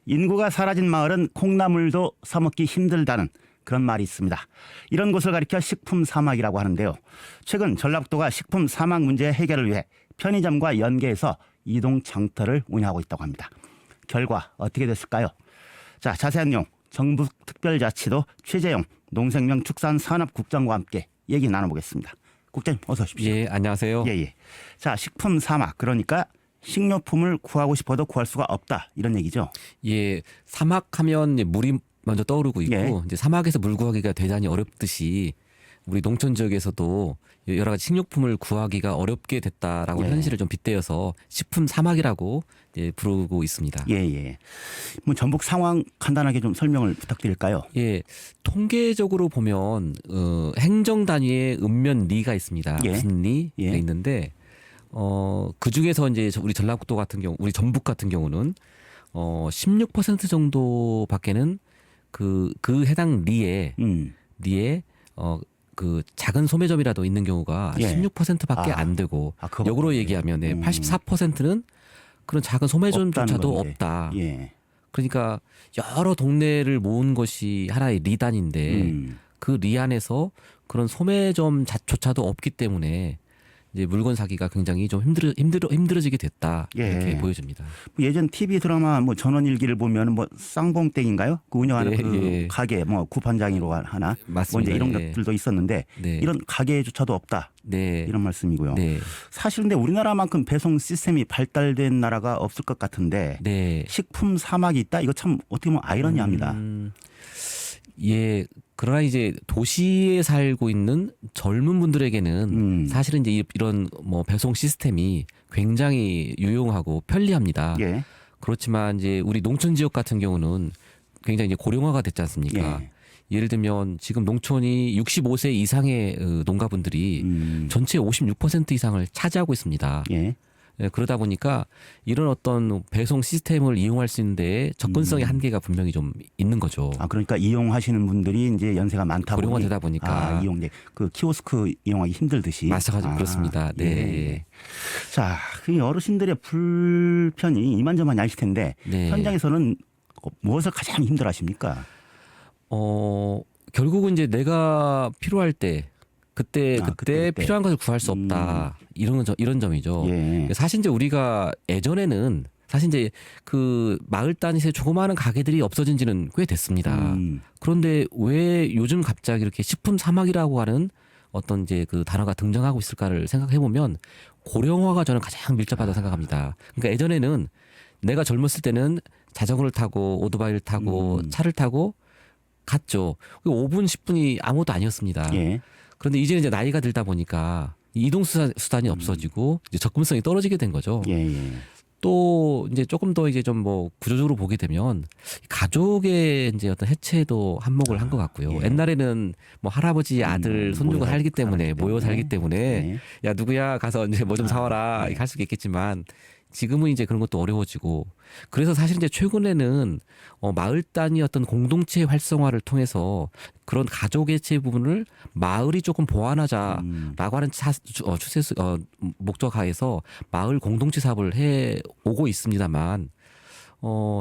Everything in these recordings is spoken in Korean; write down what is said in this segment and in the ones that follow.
인구가 사라진 마을은 콩나물도 사먹기 힘들다는 그런 말이 있습니다. 이런 곳을 가리켜 식품 사막이라고 하는데요. 최근 전라북도가 식품 사막 문제 해결을 위해 편의점과 연계해서 이동 장터를 운영하고 있다고 합니다. 결과 어떻게 됐을까요? 자, 자세한 내용 정부특별자치도 최재형 농생명축산산업국장과 함께 얘기 나눠보겠습니다. 국장님 어서 오십시오. 예, 안녕하세요. 예. 자, 식품 사막 그러니까 식료품을 구하고 싶어도 구할 수가 없다 이런 얘기죠. 예, 사막하면 물이 먼저 떠오르고 있고 예. 이제 사막에서 물 구하기가 대단히 어렵듯이 우리 농촌 지역에서도 여러 가지 식료품을 구하기가 어렵게 됐다라고 예. 현실을 좀 빗대어서 식품 사막이라고 부르고 있습니다. 예. 뭐 전북 상황 간단하게 좀 설명을 부탁드릴까요? 예, 통계적으로 보면 행정 단위의 읍면리가 있습니다. 예. 무슨 리가 예. 있는데 그 중에서 이제 우리 전라북도 같은 경우, 우리 전북 같은 경우는 16% 정도밖에는 그 해당 리에 그 작은 소매점이라도 있는 경우가 예. 16%밖에 안 되고 그거밖에 역으로 없네요. 얘기하면 84%는 그런 작은 소매점조차도 없다는 건데. 없다. 예. 그러니까 여러 동네를 모은 것이 하나의 리단인데 그 리 안에서 그런 소매점조차도 없기 때문에 이제 물건 사기가 굉장히 좀 힘들어지게 됐다 이렇게 예. 보여집니다. 예전 TV 드라마 뭐 전원일기를 보면 뭐 쌍봉땡인가요? 그 운영하는 네, 그 예. 가게 뭐 구판장이로 하나 뭐 맞습니다. 이제 이런 예. 것들도 있었는데 네. 이런 가게조차도 없다 네. 이런 말씀이고요. 네. 사실 근데 우리나라만큼 배송 시스템이 발달된 나라가 없을 것 같은데 네. 식품 사막이 있다 이거 참 어떻게 보면 아이러니합니다. 예. 그러나 이제 도시에 살고 있는 젊은 분들에게는 사실은 이제 이런 뭐 배송 시스템이 굉장히 유용하고 편리합니다. 예. 그렇지만 이제 우리 농촌 지역 같은 경우는 굉장히 이제 고령화가 됐지 않습니까? 예. 예를 들면 지금 농촌이 65세 이상의 농가분들이 전체 56% 이상을 차지하고 있습니다. 예. 예, 그러다 보니까 이런 어떤 배송 시스템을 이용할 수 있는데 접근성의 한계가 분명히 좀 있는 거죠. 그러니까 이용하시는 분들이 이제 연세가 많다 보니 고령화되다 보니까 이용돼 그 키오스크 이용하기 힘들듯이 마찬가지 그렇습니다. 네. 예. 자, 그 어르신들의 불편이 이만저만이 아닐 텐데 네. 현장에서는 무엇을 가장 힘들어하십니까? 결국은 이제 내가 필요할 때 그때 필요한 것을 구할 수 없다. 이런 점이죠. 예. 사실 이제 우리가 예전에는 사실 이제 그 마을 단위의 조그마한 가게들이 없어진 지는 꽤 됐습니다. 그런데 왜 요즘 갑자기 이렇게 식품 사막이라고 하는 어떤 이제 그 단어가 등장하고 있을까를 생각해 보면 고령화가 저는 가장 밀접하다고 생각합니다. 그러니까 예전에는 내가 젊었을 때는 자전거를 타고 오토바이를 타고 차를 타고 갔죠. 5분 10분이 아무것도 아니었습니다. 예. 그런데 이제는 이제 나이가 들다 보니까 이동 수단이 없어지고 이제 접근성이 떨어지게 된 거죠. 예. 또 이제 조금 더 이제 좀 뭐 구조적으로 보게 되면 가족의 이제 어떤 해체도 한몫을 한 것 같고요. 예. 옛날에는 뭐 할아버지 아들 손주가 살기 때문에 모여 살기 때문에 예. 야 누구야 가서 이제 뭐 좀 사와라 이렇게 할 수 있겠지만 지금은 이제 그런 것도 어려워지고 그래서 사실 이제 최근에는 마을 단위 어떤 공동체 활성화를 통해서 그런 가족 해체 부분을 마을이 조금 보완하자라고 하는 추세 목적 하에서 마을 공동체 사업을 해 오고 있습니다만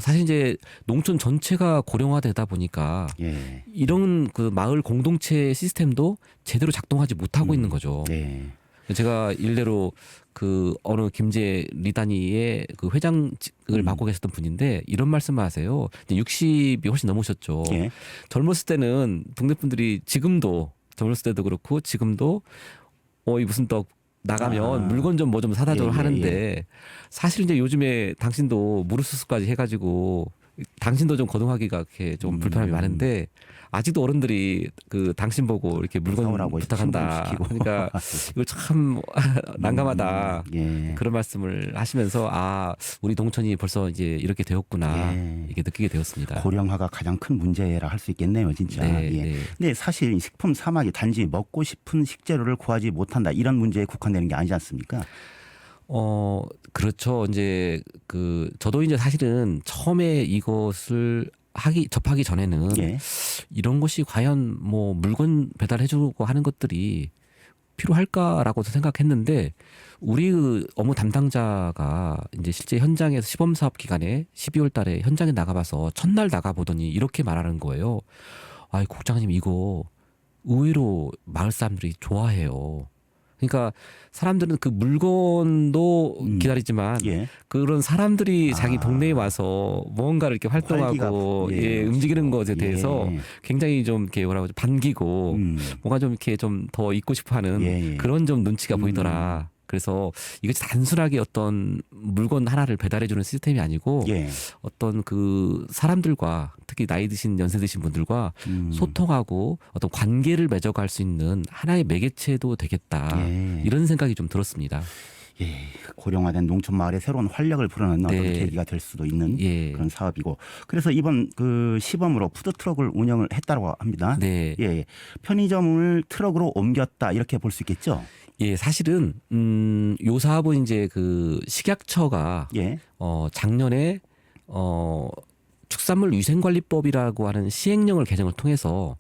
사실 이제 농촌 전체가 고령화되다 보니까 예. 이런 그 마을 공동체 시스템도 제대로 작동하지 못하고 있는 거죠. 예. 제가 일례로 그 어느 김제 리단위의 그 회장을 맡고 계셨던 분인데 이런 말씀을 하세요. 이제 60이 훨씬 넘으셨죠. 예. 젊었을 때는 동네 분들이 지금도 젊었을 때도 그렇고 지금도 이 무슨 떡 나가면 물건 좀 뭐 좀 사다 줘 하는데 사실 이제 요즘에 당신도 무릎 수술까지 해가지고 당신도 좀 거동하기가 이렇게 좀 불편함이 많은데 아직도 어른들이 그 당신 보고 이렇게 물건 사오라고 부탁한다. 신고시키고. 그러니까 이거 참 난감하다. 예. 그런 말씀을 하시면서 우리 농촌이 벌써 이제 이렇게 되었구나 예. 이게 느끼게 되었습니다. 고령화가 가장 큰 문제라 할 수 있겠네요, 진짜. 네, 예. 네. 근데 사실 이 식품 사막이 단지 먹고 싶은 식재료를 구하지 못한다 이런 문제에 국한되는 게 아니지 않습니까? 그렇죠. 이제 저도 이제 사실은 처음에 이것을 접하기 전에는 예. 이런 것이 과연 뭐 물건 배달해주고 하는 것들이 필요할까라고 생각했는데 우리 그 업무 담당자가 이제 실제 현장에서 시범 사업 기간에 12월 달에 현장에 나가봐서 첫날 나가보더니 이렇게 말하는 거예요. 아, 국장님 이거 의외로 마을 사람들이 좋아해요. 그러니까 사람들은 그 물건도 기다리지만 예. 그런 사람들이 자기 동네에 와서 뭔가를 이렇게 활동하고 활기가, 예, 움직이는 것에 대해서 예. 굉장히 좀 이렇게 뭐라고 하죠, 반기고 뭔가 좀 이렇게 좀 더 있고 싶어하는 예. 그런 좀 눈치가 보이더라. 그래서 이것이 단순하게 어떤 물건 하나를 배달해주는 시스템이 아니고 예. 어떤 그 사람들과 특히 나이 드신 연세 드신 분들과 소통하고 어떤 관계를 맺어갈 수 있는 하나의 매개체도 되겠다. 예. 이런 생각이 좀 들었습니다. 예, 고령화된 농촌 마을에 새로운 활력을 불어넣는 어떤 네. 계기가 될 수도 있는 예. 그런 사업이고, 그래서 이번 그 시범으로 푸드 트럭을 운영을 했다고 합니다. 네. 예, 편의점을 트럭으로 옮겼다 이렇게 볼 수 있겠죠. 예, 사실은 요 사업은 이제 그 식약처가 예, 작년에 축산물 위생관리법이라고 하는 시행령을 개정을 통해서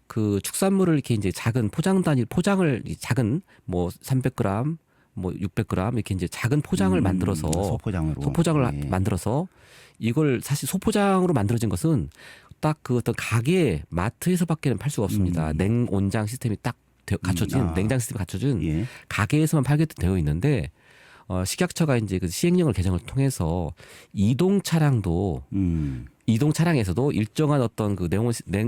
그 축산물을 이렇게 이제 작은 포장 단위 포장을 작은 뭐 300g, 뭐 600g 이렇게 이제 작은 포장을 만들어서 소포장을 예. 만들어서 이걸 사실 소포장으로 만들어진 것은 딱 그 어떤 가게 마트에서밖에는 팔 수가 없습니다. 냉온장 시스템이 딱 갖춰진 냉장 시스템이 갖춰진 예. 가게에서만 팔게 되어 있는데 식약처가 이제 그 시행령을 개정을 통해서 이동 차량도 이동 차량에서도 일정한 어떤 그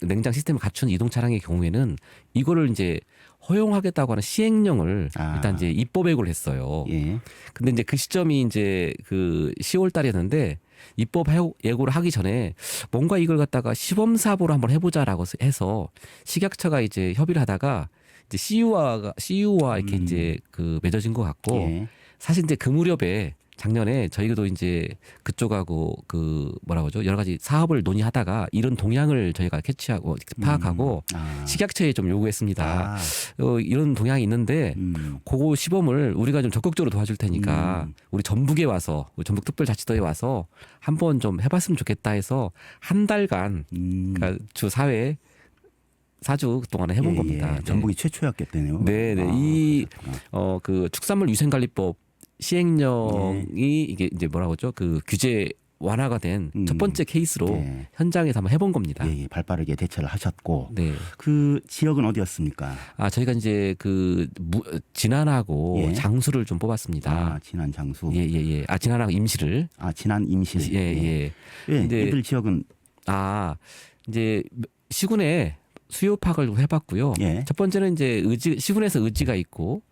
냉장 시스템을 갖춘 이동 차량의 경우에는 이거를 이제 허용하겠다고 하는 시행령을 일단 이제 입법 예고를 했어요. 예. 근데 이제 그 시점이 이제 그 10월 달이었는데 입법 예고를 하기 전에 뭔가 이걸 갖다가 시범 사업으로 한번 해보자라고 해서 식약처가 이제 협의를 하다가 이제 CU와 이렇게 이제 그 맺어진 것 같고 예. 사실 이제 그 무렵에 작년에 저희도 이제 그쪽하고 그 뭐라고 하죠, 여러 가지 사업을 논의하다가 이런 동향을 저희가 캐치하고 파악하고 식약처에 좀 요구했습니다. 이런 동향이 있는데 그거 시범을 우리가 좀 적극적으로 도와줄 테니까 우리 전북에 와서 우리 전북특별자치도에 와서 한번 좀 해봤으면 좋겠다 해서 한 달간 그러니까 주 4회 4주 동안에 해본 겁니다. 네. 전북이 최초였겠네요. 이 그 축산물 위생관리법 시행령이 이게 이제 뭐라고 하죠? 그 규제 완화가 된 첫 번째 케이스로 현장에서 한번 해본 겁니다. 예, 발빠르게 대처를 하셨고, 네. 그 지역은 어디였습니까? 저희가 이제 그 진안하고 장수를 좀 뽑았습니다. 진안 장수. 예. 진안하고 임시를. 진안 임실. 예. 근데 이들 지역은 이제 시군에 수요 파악을 해봤고요. 예. 첫 번째는 이제 시군에서 의지가 있고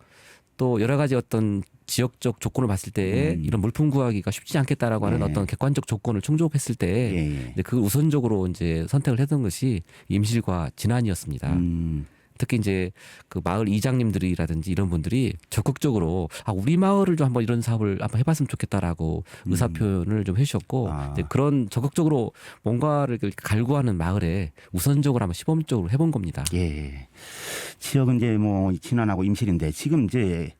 또 여러 가지 어떤 지역적 조건을 봤을 때 이런 물품 구하기가 쉽지 않겠다라고 하는 어떤 객관적 조건을 충족했을 때 그 우선적으로 이제 선택을 했던 것이 임실과 진안이었습니다. 특히 이제 그 마을 이장님들이라든지 이런 분들이 적극적으로 우리 마을을 좀 한번 이런 사업을 한번 해봤으면 좋겠다라고 의사 표현을 좀 해주셨고 이제 그런 적극적으로 뭔가를 갈구하는 마을에 우선적으로 한번 시범적으로 해본 겁니다. 예. 지역은 이제 뭐 진안하고 임실인데 지금 이제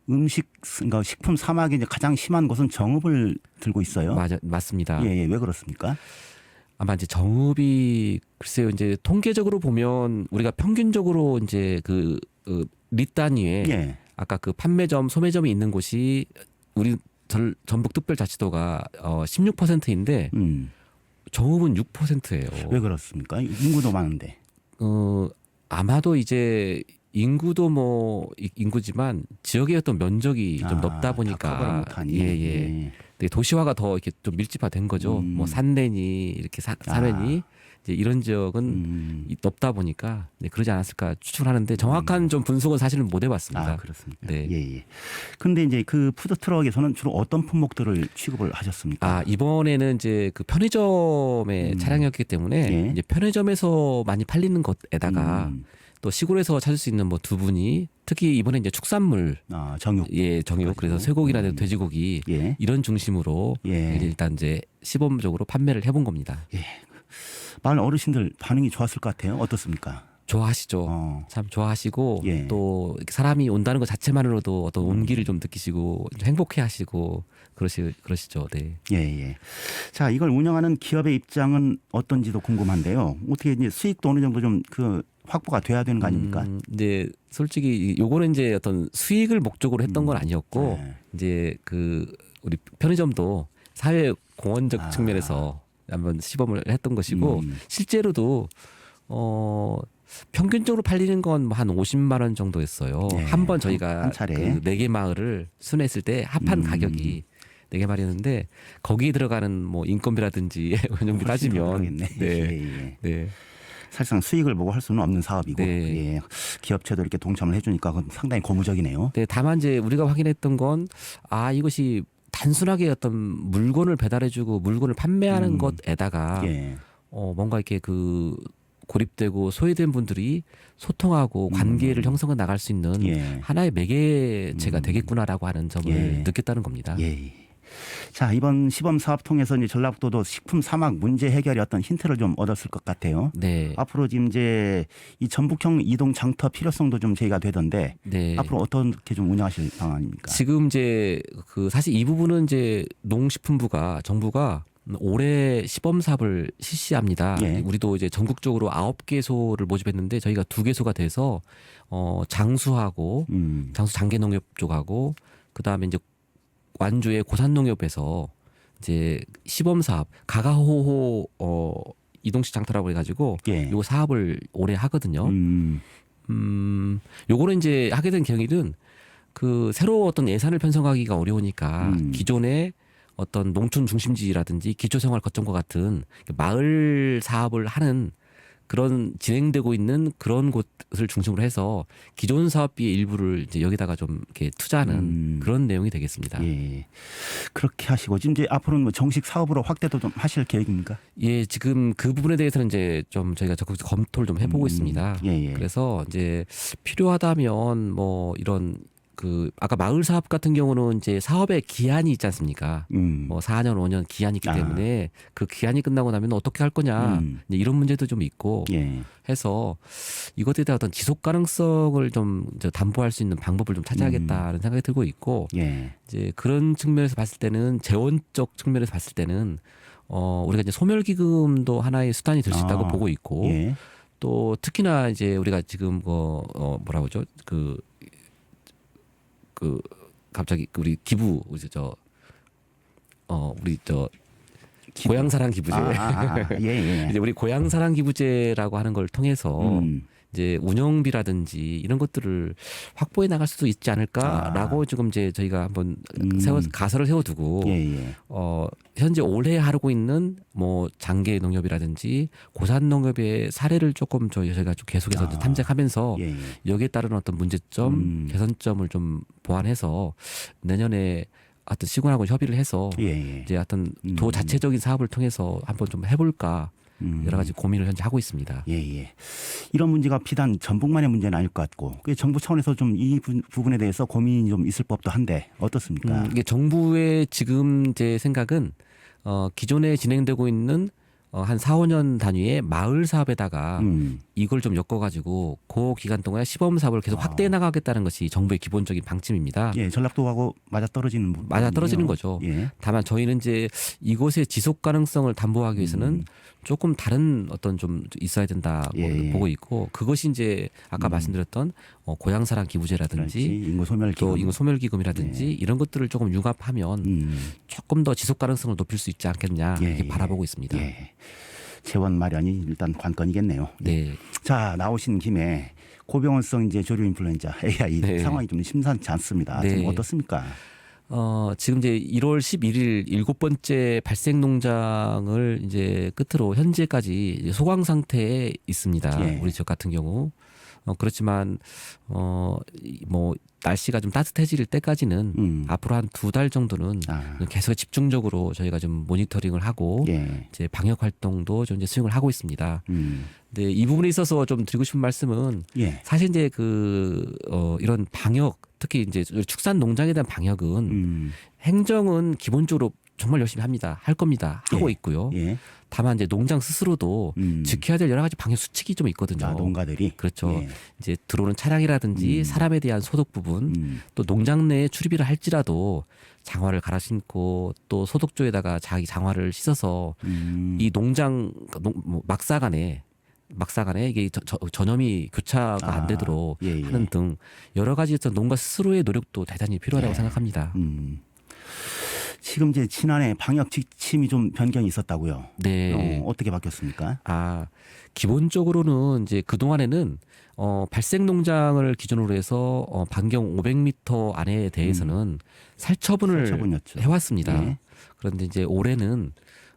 그러니까 식품 사막이 이제 가장 심한 곳은 정읍을 들고 있어요. 맞습니다. 예. 왜 그렇습니까? 아마 이제 정읍이 글쎄요, 이제 통계적으로 보면 우리가 평균적으로 이제 그 립단위에 아까 그 판매점, 소매점이 있는 곳이 우리 전북특별자치도가 16%인데 정읍은 6%예요. 왜 그렇습니까? 인구도 많은데. 아마도 이제 인구도 뭐 인구지만 지역의 어떤 면적이 좀 넓다 보니까 네, 도시화가 더 이렇게 좀 밀집화된 거죠. 뭐 산내니 이렇게 사면이 이제 이런 지역은 넓다 보니까 그러지 않았을까 추측을 하는데 정확한 좀 분석은 사실은 못 해봤습니다. 그렇습니까? 네. 예. 근데 이제 그 푸드 트럭에서는 주로 어떤 품목들을 취급을 하셨습니까? 이번에는 이제 그 편의점의 차량이었기 때문에 이제 편의점에서 많이 팔리는 것에다가 또 시골에서 찾을 수 있는 뭐 두부니 특히 이번에 이제 축산물 정육 정육 그래서 쇠고기나 돼지고기 이런 중심으로 일단 이제 시범적으로 판매를 해본 겁니다. 마을 어르신들 반응이 좋았을 것 같아요. 어떻습니까? 좋아하시죠. 참 좋아하시고 또 사람이 온다는 것 자체만으로도 어떤 온기를 좀 느끼시고 좀 행복해하시고 그러시죠. 네. 예. 자, 이걸 운영하는 기업의 입장은 어떤지도 궁금한데요. 어떻게 이제 수익도 어느 정도 좀 그 확보가 돼야 되는 거 아닙니까? 이제 솔직히 요거는 이제 어떤 수익을 목적으로 했던 건 아니었고 네. 이제 그 우리 편의점도 사회 공헌적 측면에서 한번 시범을 했던 것이고 실제로도 평균적으로 팔리는 건 한 50만 원 정도였어요. 네, 한 번 저희가 한 차례. 그 4개 마을을 순회했을 때 합한 가격이 4개 마을이었는데 거기에 들어가는 뭐 인건비라든지 운영비 따지면 네. 네. 예. 네. 사실상 수익을 보고 할 수는 없는 사업이고 네. 예. 기업체도 이렇게 동참을 해주니까 그건 상당히 고무적이네요. 네, 다만 이제 우리가 확인했던 건 이것이 단순하게 어떤 물건을 배달해주고 물건을 판매하는 것에다가 예. 뭔가 이렇게 그 고립되고 소외된 분들이 소통하고 관계를 형성해 나갈 수 있는 예. 하나의 매개체가 되겠구나라고 하는 점을 예. 느꼈다는 겁니다. 예. 자, 이번 시범 사업 통해서 이제 전라북도도 식품 사막 문제 해결에 어떤 힌트를 좀 얻었을 것 같아요. 네. 앞으로 지금 이제 이 전북형 이동 장터 필요성도 좀 제기가 되던데 네. 앞으로 어떻게 좀 운영하실 방안입니까? 지금 이제 그 사실 이 부분은 이제 농식품부가 정부가 올해 시범 사업을 실시합니다. 예. 우리도 이제 전국적으로 9개소를 모집했는데 저희가 2개소가 돼서 장수하고 장수 장계 농협 쪽하고 그다음에 이제 완주의 고산농협에서 이제 시범 사업 가가호호 이동식 장터라고 해가지고 예. 요 사업을 올해 하거든요. 요거는 이제 하게 된 경위는 그 새로 어떤 예산을 편성하기가 어려우니까 기존의 어떤 농촌 중심지라든지 기초생활거점과 같은 마을 사업을 하는 그런 진행되고 있는 그런 곳을 중심으로 해서 기존 사업비의 일부를 이제 여기다가 좀 이렇게 투자하는 그런 내용이 되겠습니다. 예. 그렇게 하시고 지금 이제 앞으로는 뭐 정식 사업으로 확대도 좀 하실 계획입니까? 예, 지금 그 부분에 대해서는 이제 좀 저희가 적극 검토를 좀 해보고 있습니다. 예. 그래서 이제 필요하다면 뭐 이런 그 아까 마을 사업 같은 경우는 이제 사업의 기한이 있지 않습니까? 뭐 4년, 5년 기한이 있기 때문에 그 기한이 끝나고 나면 어떻게 할 거냐 이제 이런 문제도 좀 있고 예. 해서 이것에 대한 어떤 지속 가능성을 좀 이제 담보할 수 있는 방법을 좀 찾아야겠다는 생각이 들고 있고 예. 이제 그런 측면에서 봤을 때는 재원적 측면에서 봤을 때는 우리가 이제 소멸기금도 하나의 수단이 될 수 있다고 보고 있고 예. 또 특히나 이제 우리가 지금 뭐라고 하죠 그 갑자기 우리 기부 이제 우리 고향사랑 기부제 예. 이제 우리 고향사랑 기부제라고 하는 걸 통해서 이제 운영비라든지 이런 것들을 확보해 나갈 수도 있지 않을까라고 지금 이제 저희가 한번 가설을 세워두고 예. 현재 올해 하고 있는 뭐 장계 농협이라든지 고산 농협의 사례를 조금 저희가 좀 계속해서 이제 탐색하면서 예. 여기에 따른 어떤 문제점, 개선점을 좀 보완해서 내년에 하여튼 시군하고 협의를 해서 예. 이제 하여튼 도 자체적인 사업을 통해서 한번 좀 해볼까 여러 가지 고민을 현재 하고 있습니다. 예. 이런 문제가 비단 전북만의 문제는 아닐 것 같고 정부 차원에서 좀 이 부분에 대해서 고민이 좀 있을 법도 한데 어떻습니까? 이게 정부의 지금 제 생각은 기존에 진행되고 있는 한 4, 5년 단위의 마을 사업에다가 이걸 좀 엮어가지고 그 기간 동안 시범 사업을 계속 확대해 나가겠다는 것이 정부의 기본적인 방침입니다. 예, 전라도하고 맞아떨어지는 부분이요. 맞아떨어지는 거죠. 예. 다만 저희는 이제 이곳의 지속 가능성을 담보하기 위해서는 조금 다른 어떤 좀 있어야 된다고 예. 보고 있고 그것이 이제 아까 말씀드렸던 고향사랑 기부제라든지 인구 소멸 또 기금. 인구 소멸기금이라든지 이런 것들을 조금 융합하면 조금 더 지속 가능성을 높일 수 있지 않겠냐 이렇게 바라보고 있습니다. 예. 재원 마련이 일단 관건이겠네요. 네. 자, 나오신 김에 고병원성 이제 조류 인플루엔자 AI 네. 상황이 좀 심상치 않습니다. 네. 지금 어떻습니까? 지금 이제 1월 11일 7번째 발생 농장을 이제 끝으로 현재까지 이제 소강 상태에 있습니다. 예. 우리 지역 같은 경우. 그렇지만 뭐 날씨가 좀 따뜻해질 때까지는 앞으로 한 2달 정도는 계속 집중적으로 저희가 좀 모니터링을 하고 예. 이제 방역 활동도 좀 이제 수행을 하고 있습니다. 네, 이 부분에 있어서 좀 드리고 싶은 말씀은 예. 사실 이제 이런 방역 특히 이제 축산 농장에 대한 방역은 행정은 기본적으로 정말 열심히 합니다. 할 겁니다. 하고 예. 있고요. 예. 다만 이제 농장 스스로도 지켜야 될 여러 가지 방역 수칙이 좀 있거든요. 농가들이 그렇죠. 예. 이제 들어오는 차량이라든지 사람에 대한 소독 부분 또 농장 내에 출입을 할지라도 장화를 갈아 신고 또 소독조에다가 자기 장화를 씻어서 이 농장 막사간에 막사간에 이게 전염이 교차가 안 되도록 예, 예. 하는 등 여러 가지 어떤 농가 스스로의 노력도 대단히 필요하다고 예. 생각합니다. 지금 이제 지난해 방역 지침이 좀 변경이 있었다고요. 네. 어떻게 바뀌었습니까? 기본적으로는 이제 그 동안에는 발생 농장을 기준으로 해서 반경 500m 안에 대해서는 살처분을 살처분이었죠. 해왔습니다. 예. 그런데 이제 올해는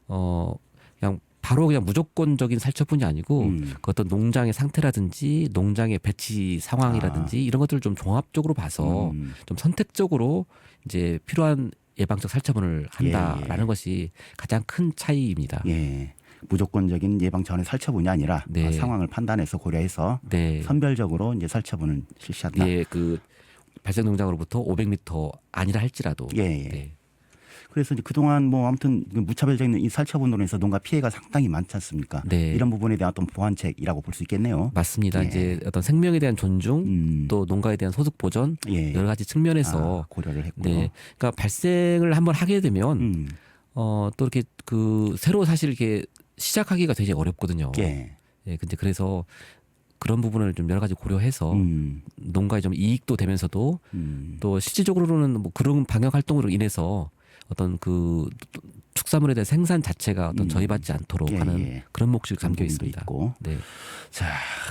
그냥 바로 그냥 무조건적인 살처분이 아니고 그 어떤 농장의 상태라든지 농장의 배치 상황이라든지 이런 것들을 좀 종합적으로 봐서 좀 선택적으로 이제 필요한 예방적 살처분을 한다라는 것이 가장 큰 차이입니다. 예. 무조건적인 예방 차원의 살처분이 아니라 네. 상황을 판단해서 고려해서 네. 선별적으로 이제 살처분을 실시한다. 예, 그 발생 농장으로부터 500m 아니라 할지라도. 예, 예. 네. 그래서 이제 그동안 뭐 아무튼 무차별적인 이 살처분으로 해서 농가 피해가 상당히 많지 않습니까? 네. 이런 부분에 대한 어떤 보완책이라고 볼 수 있겠네요. 맞습니다. 예. 이제 어떤 생명에 대한 존중, 또 농가에 대한 소득 보전 예. 여러 가지 측면에서 고려를 했고요. 네, 그러니까 발생을 한번 하게 되면 또 이렇게 그 새로 사실 이렇게 시작하기가 되게 어렵거든요. 예. 예, 근데 그래서 그런 부분을 좀 여러 가지 고려해서 농가에 좀 이익도 되면서도 또 실질적으로는 뭐 그런 방역 활동으로 인해서 어떤 그 축산물에 대한 생산 자체가 어떤 저해받지 않도록 예, 하는 예. 그런 목적이 그런 담겨 부분도 있습니다. 있고. 네. 자,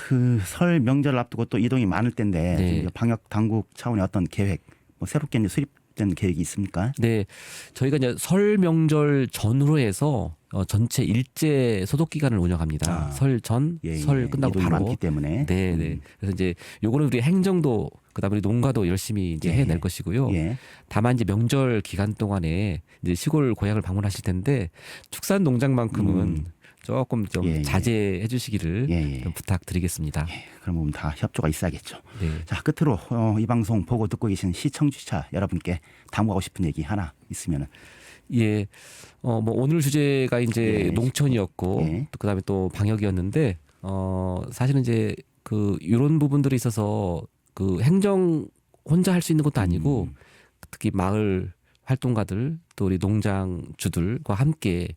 그 설 명절 앞두고 또 이동이 많을 텐데 네. 지금 방역 당국 차원의 어떤 계획, 뭐 새롭게 이제 수립된 계획이 있습니까? 네, 저희가 이제 설 명절 전후로 해서 전체 일제 소독 기간을 운영합니다. 설 전, 예, 설 예. 끝나고 이동이 바로. 많기 때문에. 네, 네. 그래서 이제 요거는 우리 행정도 그다음에 우리 농가도 열심히 이제 예. 해낼 것이고요. 예. 다만 이제 명절 기간 동안에 이제 시골 고향을 방문하실 텐데 축산 농장만큼은 조금 좀 예, 예. 자제해 주시기를 예, 예. 좀 부탁드리겠습니다. 그런 부분 다 협조가 있어야겠죠. 네. 자, 끝으로 이 방송 보고 듣고 계신 시청자 여러분께 당부하고 싶은 얘기 하나 있으면은. 예. 뭐 오늘 주제가 이제 예. 농촌이었고 예. 또 그다음에 또 방역이었는데 사실은 이제 그 이런 부분들이 있어서 그 행정 혼자 할 수 있는 것도 아니고 특히 마을 활동가들 또 우리 농장주들과 함께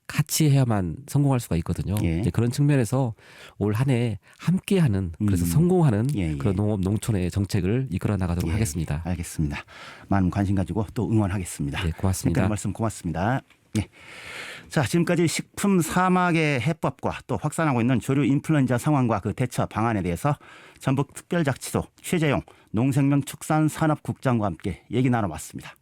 같이 해야만 성공할 수가 있거든요. 예. 이제 그런 측면에서 올 한 해 함께하는 그래서 성공하는 예, 예. 그런 농업 농촌의 정책을 이끌어 나가도록 예, 하겠습니다. 알겠습니다. 많은 관심 가지고 또 응원하겠습니다. 네, 고맙습니다. 댓글 말씀 고맙습니다. 예. 자, 지금까지 식품 사막의 해법과 또 확산하고 있는 조류 인플루엔자 상황과 그 대처 방안에 대해서 전북특별자치도 최재용 농생명축산산업국장과 함께 얘기 나눠봤습니다.